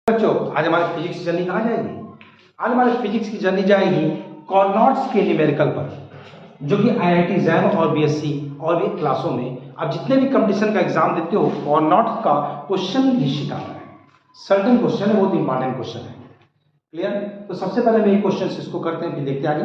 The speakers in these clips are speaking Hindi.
बच्चों आज हमारी फिजिक्स की जर्नी कहाँ जाएगी? आज हमारी फिजिक्स की जर्नी जाएगी कॉर्नॉट्स के न्यूमेरिकल पर, जो कि आईआईटी जैम और बीएससी और भी क्लासों में आप जितने भी कंपटीशन का एग्जाम देते हो कॉर्नॉट्स का क्वेश्चन निश्चित आता है। सर्टेन क्वेश्चन है, बहुत इंपॉर्टेंट क्वेश्चन है। क्लियर? तो सबसे पहले मैं ये क्वेश्चन इसको करते हैं, फिर देखते आगे।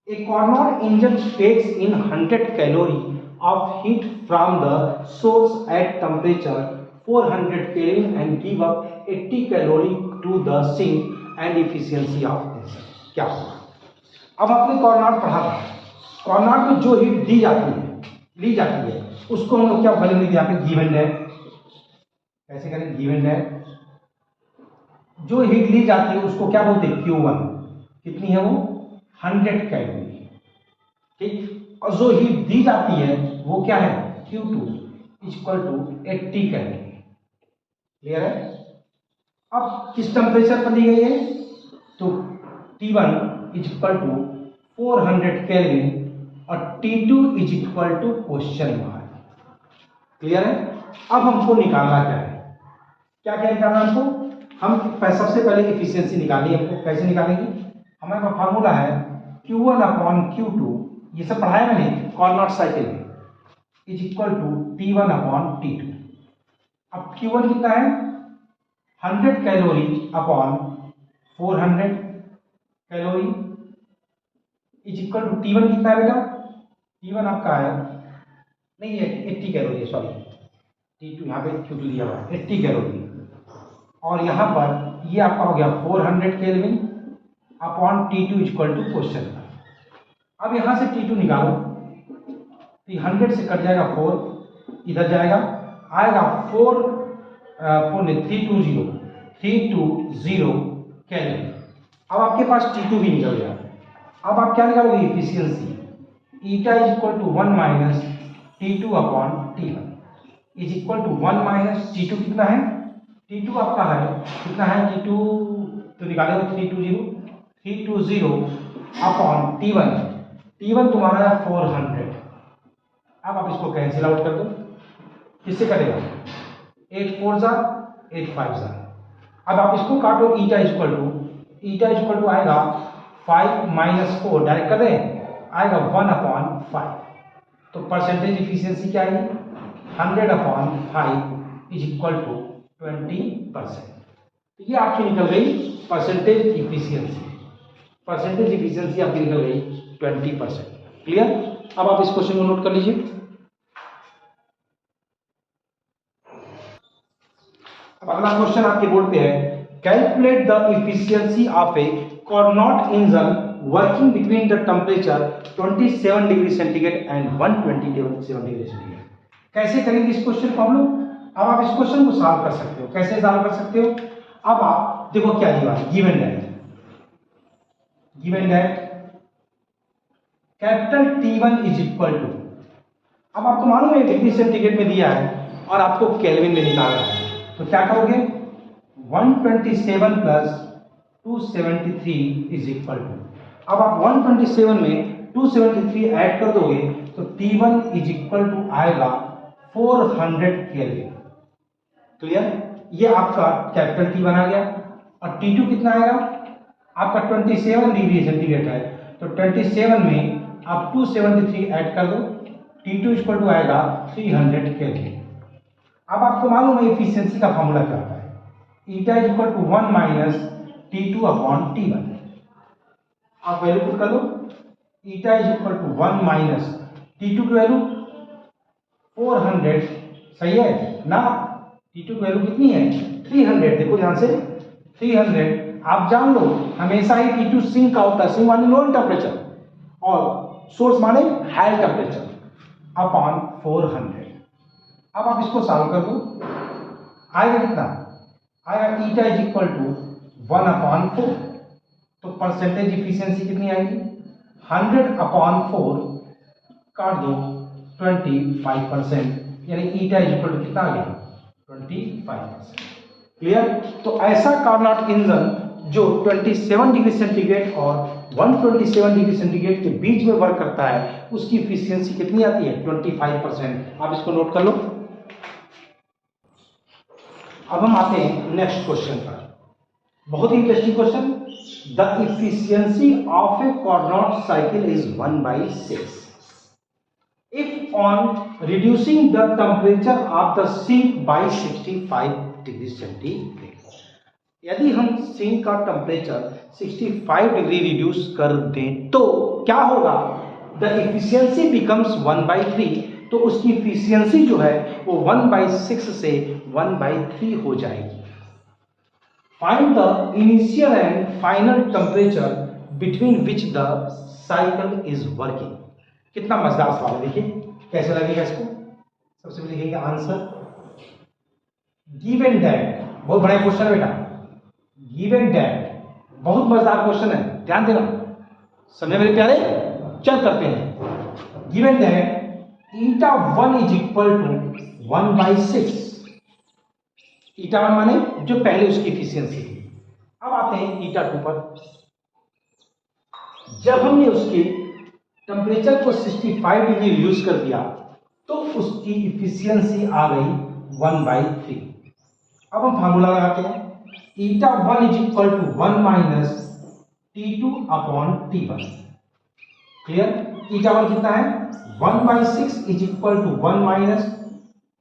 A Carnot engine takes in 100 calorie of heat from the source at temperature 400 Kelvin and give up 80 calorie to the sink and efficiency of engine. क्या होगा? अब आपने कॉर्नॉट पढ़ा था। कॉर्नॉट में जो हीट दी ली जाती है उसको हम लोग क्या वैल्यू लिख दिया? गिवन है। कैसे करें? गिवन है। जो हीट ली जाती है उसको क्या बोलते हैं? Q1। कितनी है वो? 100 कैलोरी। ठीक। और जो हीट दी जाती है वो क्या है? Q2 equal to 80 calorie. Clear है? अब किस टेम्परेचर पर दी गई है? तो T1 इक्वल टू 400 कैलोरी और T2 equal to question mark. Clear है? अब हमको निकालना क्या है? क्या क्या निकालना हमको? हम सबसे पहले इफिशियंसी निकालनी है हमको। कैसे निकालेंगे? हमारे पास फार्मूला है Q1 अपॉन Q2, ये सब पढ़ाया मैंने कॉर्नॉट साइकिल में, is equal to T1 upon T2। अब Q1 कितना है? 100 calorie upon 400 calorie is equal to T1 कितना है बेटा? T1 आपका है, नहीं है 80 कैलोरी है, सॉरी T2 यहाँ पे Q2 दिया हुआ है 80 कैलोरी, और यहाँ पर ये आपका हो गया 400 kelvin upon T2 equal to question. अब यहाँ से T2 निकालो, 100 से कट जाएगा 4, इधर जाएगा, आएगा 320 केल्विन। अब आपके पास T2 भी निकल गया। अब आप क्या निकालोगे? Efficiency. Eta is equal to 1 minus T2 upon T1 is equal to 1 minus T2 कितना है? T2 आपका है कितना है? T2 तो निकाले 320 अपॉन T1 तुम्हारा है 400। अब आप इसको कैंसिल आउट कर दो। किससे कटेगा? 8 4 जा 8 5 जा। अब आप इसको काटो, ईटा इक्वल टू आएगा 5 माइनस 4, डायरेक्ट कर दें, आएगा 1 अपॉन 5। तो परसेंटेज इफिशियंसी क्या आएगी? 100 अपॉन 5 इज इक्वल टू 20%। ये आपकी निकल गई परसेंटेज इफिशियंसी। परसेंटेज इफिशियंसी आपकी निकल गई 20%। क्लियर? अब आप इस क्वेश्चन को नोट कर लीजिए। अब अगला क्वेश्चन आपके बोर्ड पे है, calculate the efficiency of A Cournot engine working between the temperature 27 degree centigrade and 127 degree centigrade. कैसे करेंगे इस क्वेश्चन को हम लोग? अब आप इस क्वेश्चन को सॉल्व कर सकते हो। कैसे सॉल्व कर सकते हो? अब आप देखो क्या दिया है, given that capital T1 is equal to, अब आपको मालूम है डिग्री सेंटीग्रेड में दिया है और आपको केल्विन में निकालना है, तो क्या करोगे? 127 प्लस 273 इज इक्वल टू, अब आप 127 में 273 ऐड कर दोगे तो T1 इज इक्वल टू आएगा 400 केल्विन। क्लियर? ये आपका कैपिटल T बना गया। और T2 कितना आएगा? आपका 27 डिग्री सेंटीग्रेड है, तो 27 में आप 273 ऐड कर दो, T2 इक्वल टू आएगा 300 केल्विन। अब आपको मालूम है इफिशियंसी का फॉर्मूला क्या होता है? Eta is equal to 1 minus T2 upon T1। आप वैल्यू पुट कर दो, eta is equal to 1 minus T2 की वैल्यू 400, सही है ना? T2 की वैल्यू कितनी है? 300। देखो ध्यान से, 300। आप जान लो हमेशा ही T2 सिंक का होता है, सिंक माने लोअर टेम्परेचर और सोर्स माने हाई टेम्परेचर, अपॉन 400। अब आप इसको सॉल्व कर दो, आएगा कितना? आएगा eta is equal to 1 upon 4। तो परसेंटेज इफिशियंसी कितनी आएगी? 100 अपॉन 4 काट दो 25%, यानी ईटा इज इक्वल टू कितना आ गया? 25%। क्लियर? तो ऐसा कार्नोट इंजन जो 27 डिग्री सेंटीग्रेड और 127 डिग्री सेंटीग्रेड के बीच में वर्क करता है, उसकी इफिशियंसी कितनी आती है? 25%। आप इसको नोट कर लो। अब हम आते हैं नेक्स्ट क्वेश्चन पर। बहुत ही interesting question. The efficiency of a Carnot cycle is 1/6 if on reducing the temperature of the sink by 65 degree centigrade. यदि हम सिंक का टेम्परेचर 65 डिग्री रिड्यूस कर दें तो क्या होगा? द इफिशियंसी बिकम्स 1/3, तो उसकी इफिशियंसी जो है वो 1/6 से 1/3 हो जाएगी। Find the initial and final temperature between which the cycle is working. कितना मजेदार सवाल है, देखिए कैसे लगेगा इसको। सबसे पहले लिखेंगे आंसर गिव एंड दैट। बहुत बड़ा क्वेश्चन है बेटा, गिव एंड दैट बहुत मजेदार क्वेश्चन है, ध्यान देना, समझे मेरे प्यारे। चल करते हैं। Give and that η1 is equal to 1/6। η1 माने जो पहले उसकी इफिशियंसी थी। अब आते हैं η2 पर। जब हमने उसके टेम्परेचर को 65 डिग्री रिड्यूस कर दिया तो उसकी इफिशियंसी आ गई 1/3। अब हम फार्मूला लगाते हैं, η1 is equal to 1 minus T2 upon T1। Clear? η1 कितना है? 1/6 is equal to 1 minus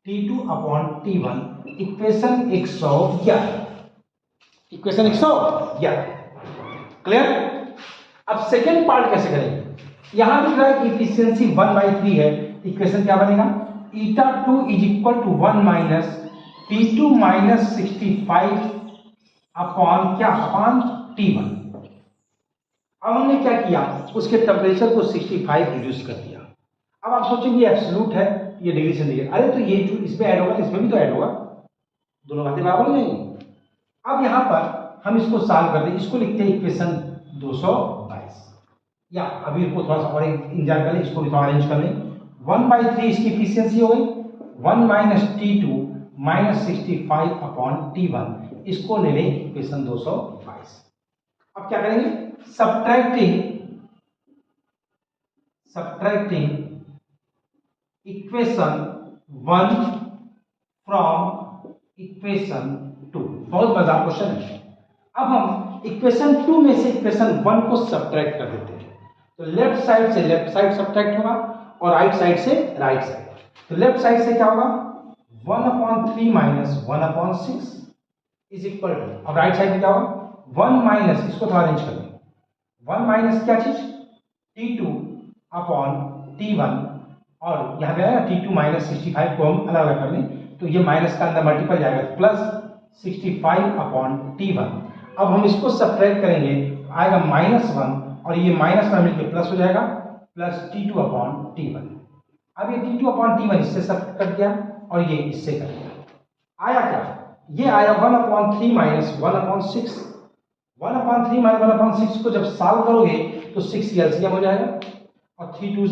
T2 upon T1। Equation 111। Equation 111। Clear? अब सेकेंड पार्ट कैसे करेंगे? यहां दिख रहा है कि इफिशियंसी 1/3 है, इक्वेशन क्या बनेगा? η2 is equal to 1 minus T2 minus 65 upon क्या? Upon T1। अब हमने क्या किया? उसके टेम्परेचर को 65 रिड्यूस कर दिया। अब आप सोचेंगे एब्सोल्यूट है, ये डिग्री सेंटीग्रेड, अरे तो ये जो इसमें ऐड होगा तो इसमें भी तो ऐड होगा, दोनों बातें बराबर हो जाएंगी। अब यहां पर हम इसको सॉल्व कर दें, इसको लिखते हैं इक्वेशन 222। या अभी इसको थोड़ा सा और इंतजार कर लें, इसको भी थोड़ा अरेंज कर लें। 1/3 इसकी इफिशियंसी हो गई, 1 minus T2 minus 65 upon T1, इसको ले लें इक्वेशन 222। अब क्या करेंगे? Subtracting equation 1 from equation 2। बहुत मजेदार क्वेश्चन है। अब हम इक्वेशन 2 में से इक्वेशन 1 को सब्ट्रैक्ट कर देते हैं, तो लेफ्ट साइड से लेफ्ट साइड सब्ट्रैक्ट होगा और राइट साइड से राइट साइड। तो लेफ्ट साइड से क्या होगा? 1/3 माइनस 1/6 इज इक्वल टू, अब राइट साइड में क्या होगा? 1 माइनस, इसको थोड़ा अरेंज कर लें, 1 माइनस क्या चीज? T2 अपॉन T1, और यहाँ पे आया T2 माइनस 65 को हम अलग अलग कर लें तो ये माइनस का अंदर मल्टीपल जाएगा, प्लस 65 अपॉन T1। अब हम इसको सब्ट्रैक्ट करेंगे, आएगा -1 और ये माइनस में मिलकर प्लस हो जाएगा, प्लस T2 अपॉन T1। अब ये T2 अपॉन T1 इससे सब कट गया और ये इससे कट गया। आया क्या? ये आया 1/3 माइनस 1/6। 1/3 माइनस 1/6 को जब सॉल्व करोगे तो 6 एलसीएम हो जाएगा और 3 2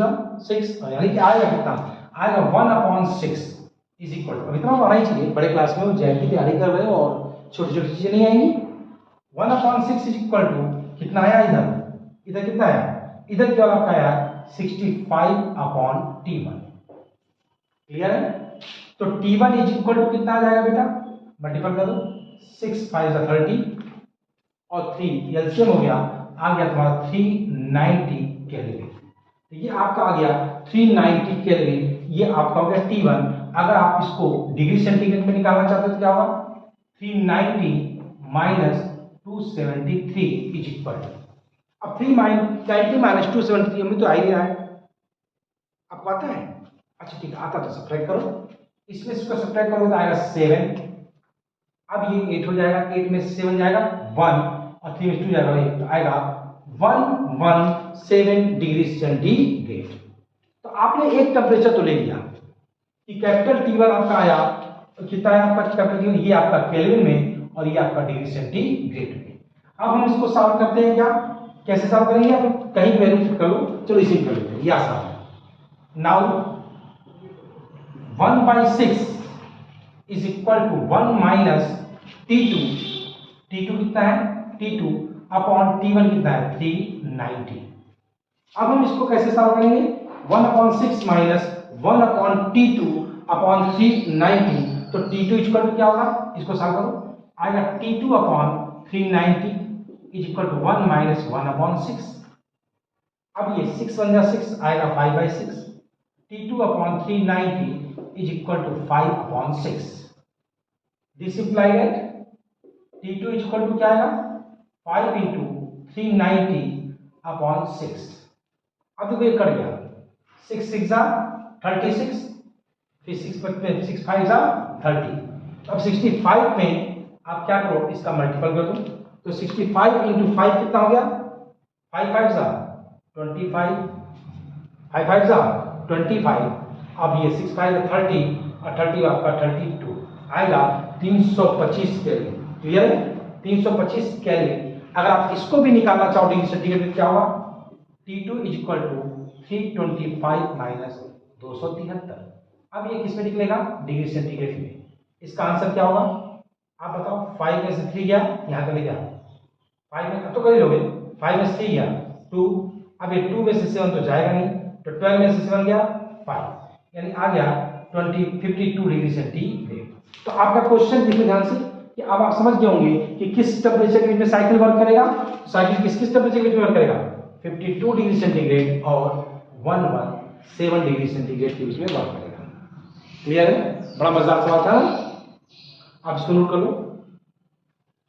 6, यानी कि आएगा कितना? आएगा 1/6 इज इक्वल टू, इतना तो आना ही चाहिए, बड़े क्लास में जैक की तैयारी कर रहे हो और छोटी छोटी चीजें नहीं आएंगी। 1/6 इज इक्वल टू कितना आया? इधर कितना आया? इधर क्या आपका आया? 65 अपॉन T1। क्लियर है? तो T1 इज इक्वल टू कितना आ जाएगा बेटा? मल्टीपल कर दो, 6 5 30 और 3 एलसीएम हो गया, आ गया तुम्हारा 390 केल्विन। तो ये आपका आ गया 390 केल्विन, ये आपका हो गया T1। अगर आप इसको डिग्री सेंटीग्रेड में निकालना चाहते हो तो क्या होगा? 390 माइनस 273 इज इक्वल टू, अब 390 माइनस 273 हमें तो आ ही नहीं रहा है, आपको आता है? अच्छा ठीक है, आता तो सब्ट्रैक्ट करो, इसमें इसको सब्ट्रैक्ट करोगे तो आएगा 7, अब ये 8 हो जाएगा, 8 में 7 जाएगा 1 और 3 में 2 जाएगा 8, तो आएगा 117 डिग्री सेंटीग्रेड। तो आपने एक टेम्परेचर तो ले लिया कि कैपिटल T1 आपका आया, कितना है आपका कैपिटल T1? ये आपका केल्विन में और ये आपका डिग्री सेंटीग्रेड में। अब हम इसको सॉल्व करते हैं, क्या कैसे सॉल्व करेंगे? आप कहीं वैल्यू कर लो, चलो इसी कर लेते हैं, ये आसान है। Now 1/6 is equal to 1 minus T2, T2 कितना है? T2 अपॉन T1 कितना है? 390। अब हम इसको कैसे सॉल्व करेंगे? 1/6 माइनस 1 अपॉन T2 अपॉन 390, तो T2 इक्वल टू क्या होगा? इसको सॉल्व करो, आएगा T2 upon 390 is equal to 1 minus 1/6। अब ये 6 1 जा 6 आएगा 5/6। T2 upon 390 is equal to 5/6। This implied that T2 is equal to क्या आएगा 5 इंटू 390 अपॉन 6। अब देखो ये कट गया 6 6 जा 36, फिर 6 5 जा 30। अब 65 में आप क्या करो इसका मल्टीपल कर दो, तो 65 इंटू 5 कितना हो गया 5 5 जा 25, 5 5 जा 25। अब ये 6 5 जा 30 और 30 आपका 32 आएगा 325 कैलोरी। क्लियर है 325 कैलोरी। अगर आप इसको भी निकालना चाहो डिग्री सेंटीग्रेड में क्या होगा T2 is equal to 325 minus 273। अब ये किस में निकलेगा डिग्री सेंटीग्रेड में। इसका आंसर क्या होगा आप बताओ। 5 में से 3 गया यहाँ का ले गया 5 में अब तो कर ही लोगे 5 में से 3 गया 2। अब ये 2 में से 7 तो जाएगा नहीं, तो 12 में से 7 गया 5, यानी आ गया 52 डिग्री सेंटीग्रेड। तो आपका क्वेश्चन देखिए ध्यान से कि अब आप समझ गए होंगे कि किस टेम्परेचर के बीच में साइकिल वर्क करेगा। साइकिल किस टेम्परेचर के बीच में वर्क करेगा 52 डिग्री सेंटीग्रेड और 117 डिग्री सेंटीग्रेड के बीच में वर्क करेगा। क्लियर है, बड़ा मजेदार सवाल था, आप इसको नोट कर लो।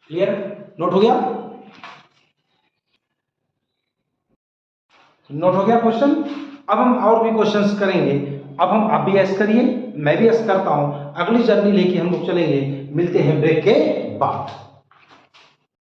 क्लियर, नोट हो गया, नोट हो गया क्वेश्चन। अब हम और भी क्वेश्चंस करेंगे। अब हम आप भी ऐसे करिए, मैं भी ऐसे करता हूं। अगली जर्नी लेके हम लोग चलेंगे, मिलते हैं ब्रेक के बाद।